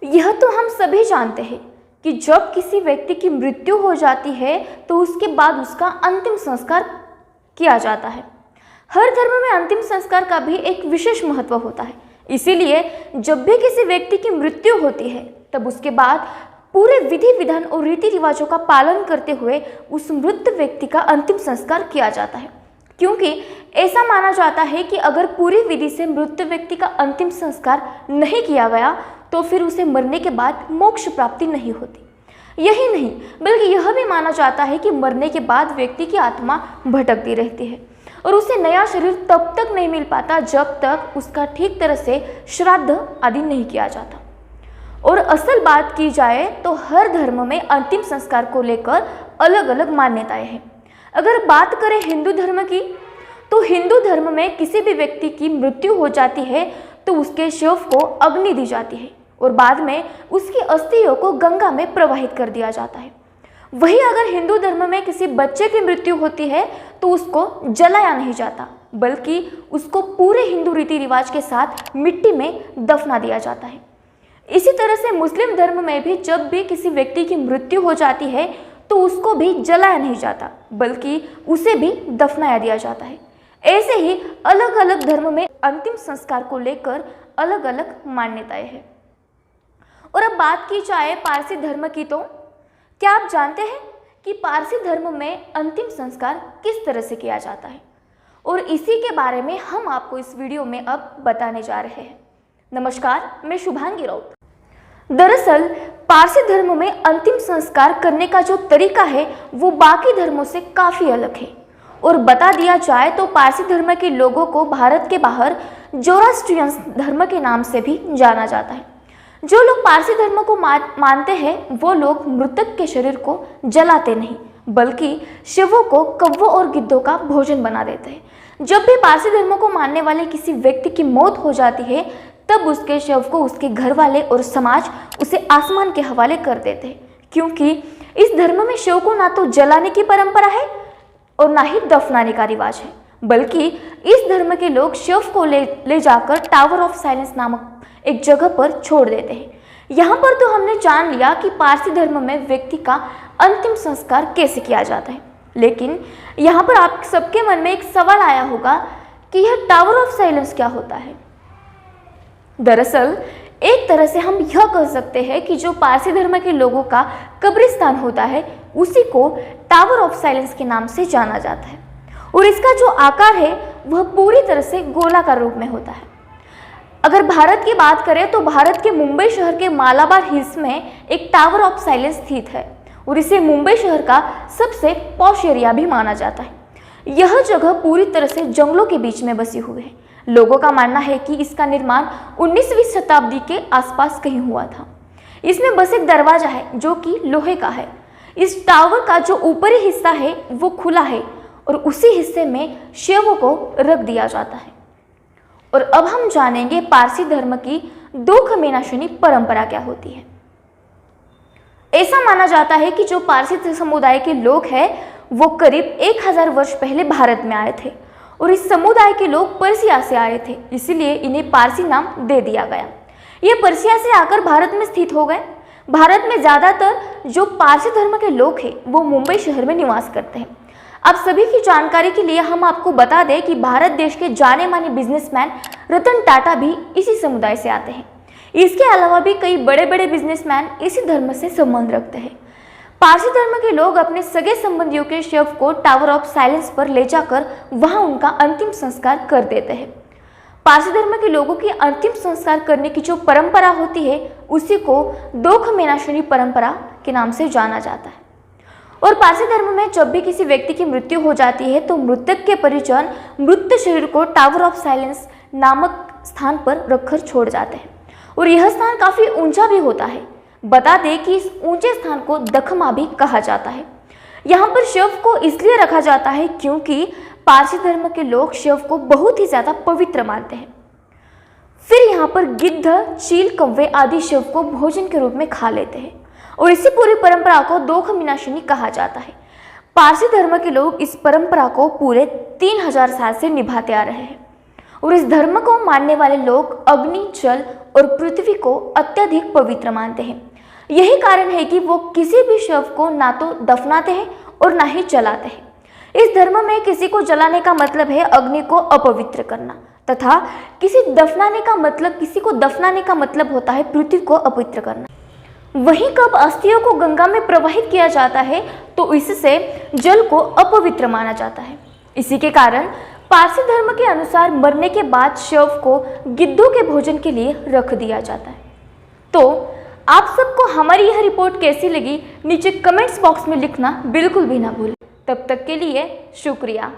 यह तो हम सभी जानते हैं कि जब किसी व्यक्ति की मृत्यु हो जाती है तो उसके बाद उसका अंतिम संस्कार किया जाता है। हर धर्म में अंतिम संस्कार का भी एक विशेष महत्व होता है। इसीलिए जब भी किसी व्यक्ति की मृत्यु होती है तब उसके बाद पूरे विधि विधान और रीति रिवाजों का पालन करते हुए उस मृत व्यक्ति का अंतिम संस्कार किया जाता है, क्योंकि ऐसा माना जाता है कि अगर पूरी विधि से मृत व्यक्ति का अंतिम संस्कार नहीं किया गया तो फिर उसे मरने के बाद मोक्ष प्राप्ति नहीं होती। यही नहीं बल्कि यह भी माना जाता है कि मरने के बाद व्यक्ति की आत्मा भटकती रहती है और उसे नया शरीर तब तक नहीं मिल पाता जब तक उसका ठीक तरह से श्राद्ध आदि नहीं किया जाता। और असल बात की जाए तो हर धर्म में अंतिम संस्कार को लेकर अलग अलग मान्यताएं हैं। अगर बात करें हिंदू धर्म की तो हिंदू धर्म में किसी भी व्यक्ति की मृत्यु हो जाती है तो उसके शव को अग्नि दी जाती है और बाद में उसकी अस्थियों को गंगा में प्रवाहित कर दिया जाता है। वहीं अगर हिंदू धर्म में किसी बच्चे की मृत्यु होती है तो उसको जलाया नहीं जाता बल्कि उसको पूरे हिंदू रीति रिवाज के साथ मिट्टी में दफना दिया जाता है। इसी तरह से मुस्लिम धर्म में भी जब भी किसी व्यक्ति की मृत्यु हो जाती है तो उसको भी जलाया नहीं जाता बल्कि उसे भी दफनाया दिया जाता है। ऐसे ही अलग अलग धर्म में अंतिम संस्कार को लेकर अलग अलग मान्यताएं हैं। और अब बात की जाए पारसी धर्म की तो क्या आप जानते हैं कि पारसी धर्म में अंतिम संस्कार किस तरह से किया जाता है? और इसी के बारे में हम आपको इस वीडियो में अब बताने जा रहे हैं। नमस्कार, मैं शुभांगी राउत। दरअसल पारसी धर्म में अंतिम संस्कार करने का जो तरीका है वो बाकी धर्मों से काफ़ी अलग है। और बता दिया जाए तो पारसी धर्म के लोगों को भारत के बाहर जोरास्ट्रियन धर्म के नाम से भी जाना जाता है। जो लोग पारसी धर्म को मानते हैं वो लोग मृतक के शरीर को जलाते नहीं बल्कि शवों को कौवों और गिद्धों का भोजन बना देते हैं। जब भी पारसी धर्म को मानने वाले किसी व्यक्ति की मौत हो जाती है तब उसके शव को उसके घर वाले और समाज उसे आसमान के हवाले कर देते हैं, क्योंकि इस धर्म में शव को ना तो जलाने की परंपरा है और ना ही दफनाने का रिवाज है, बल्कि इस धर्म के लोग शव को ले जाकर टावर ऑफ साइलेंस नामक एक जगह पर छोड़ देते हैं। यहाँ पर तो हमने जान लिया कि पारसी धर्म में व्यक्ति का अंतिम संस्कार कैसे किया जाता है, लेकिन यहाँ पर आप सबके मन में एक सवाल आया होगा कि यह टावर ऑफ साइलेंस क्या होता है। दरअसल एक तरह से हम यह कह सकते हैं कि जो पारसी धर्म के लोगों का कब्रिस्तान होता है उसी को टावर ऑफ साइलेंस के नाम से जाना जाता है और इसका जो आकार है वह पूरी तरह से गोलाकार रूप में होता है। अगर भारत की बात करें तो भारत के मुंबई शहर के मालाबार हिल्स में एक टावर ऑफ साइलेंस स्थित है और इसे मुंबई शहर का सबसे पॉश एरिया भी माना जाता है। यह जगह पूरी तरह से जंगलों के बीच में बसी हुई है। लोगों का मानना है कि इसका निर्माण 19वीं शताब्दी के आसपास कहीं हुआ था। इसमें बस एक दरवाजा है जो कि लोहे का है। इस टावर का जो ऊपरी हिस्सा है वो खुला है और उसी हिस्से में शवों को रख दिया जाता है। और अब हम जानेंगे पारसी धर्म की दुख मेनाशनी परंपरा क्या होती है। ऐसा माना जाता है कि जो पारसी समुदाय के लोग हैं वो करीब 1000 वर्ष पहले भारत में आए थे और इस समुदाय के लोग पर्सिया से आए थे, इसीलिए इन्हें पारसी नाम दे दिया गया। ये पर्सिया से आकर भारत में स्थित हो गए। भारत में ज़्यादातर जो पारसी धर्म के लोग हैं वो मुंबई शहर में निवास करते हैं। आप सभी की जानकारी के लिए हम आपको बता दें कि भारत देश के जाने माने बिजनेसमैन रतन टाटा भी इसी समुदाय से आते हैं। इसके अलावा भी कई बड़े बड़े बिजनेसमैन इसी धर्म से संबंध रखते हैं। पारसी धर्म के लोग अपने सगे संबंधियों के शव को टावर ऑफ साइलेंस पर ले जाकर वहां उनका अंतिम संस्कार कर देते हैं। पारसी धर्म के लोगों की अंतिम संस्कार करने की जो परंपरा होती है उसी को दोख मेनाशनी परंपरा के नाम से जाना जाता है। और पारसी धर्म में जब भी किसी व्यक्ति की मृत्यु हो जाती है तो मृतक के परिजन मृत शरीर को टावर ऑफ साइलेंस नामक स्थान पर रखकर छोड़ जाते हैं और यह स्थान काफी ऊंचा भी होता है। बता दें कि इस ऊंचे स्थान को दखमा भी कहा जाता है। यहाँ पर शव को इसलिए रखा जाता है क्योंकि पारसी धर्म के लोग शव को बहुत ही ज्यादा पवित्र मानते हैं। फिर यहाँ पर गिद्ध, चील, कौवे आदि शव को भोजन के रूप में खा लेते हैं और इसी पूरी परंपरा को दोख मेनाशनी कहा जाता है। पारसी धर्म के लोग इस परंपरा को पूरे 3000 साल से निभाते आ रहे हैं और इस धर्म को मानने वाले लोग अग्नि, जल और पृथ्वी को अत्यधिक पवित्र मानते हैं। यही कारण है कि वो किसी भी शव को ना तो दफनाते हैं और ना ही जलाते हैं। इस धर्म में किसी को जलाने का मतलब है अग्नि को अपवित्र करना, तथा किसी को दफनाने का मतलब होता है पृथ्वी को अपवित्र करना। वहीं कब अस्थियों को गंगा में प्रवाहित किया जाता है तो इससे जल को अपवित्र माना जाता है। इसी के कारण पारसी धर्म के अनुसार मरने के बाद शव को गिद्धों के भोजन के लिए रख दिया जाता है। तो आप सबको हमारी यह रिपोर्ट कैसी लगी नीचे कमेंट्स बॉक्स में लिखना बिल्कुल भी ना भूलें। तब तक के लिए शुक्रिया।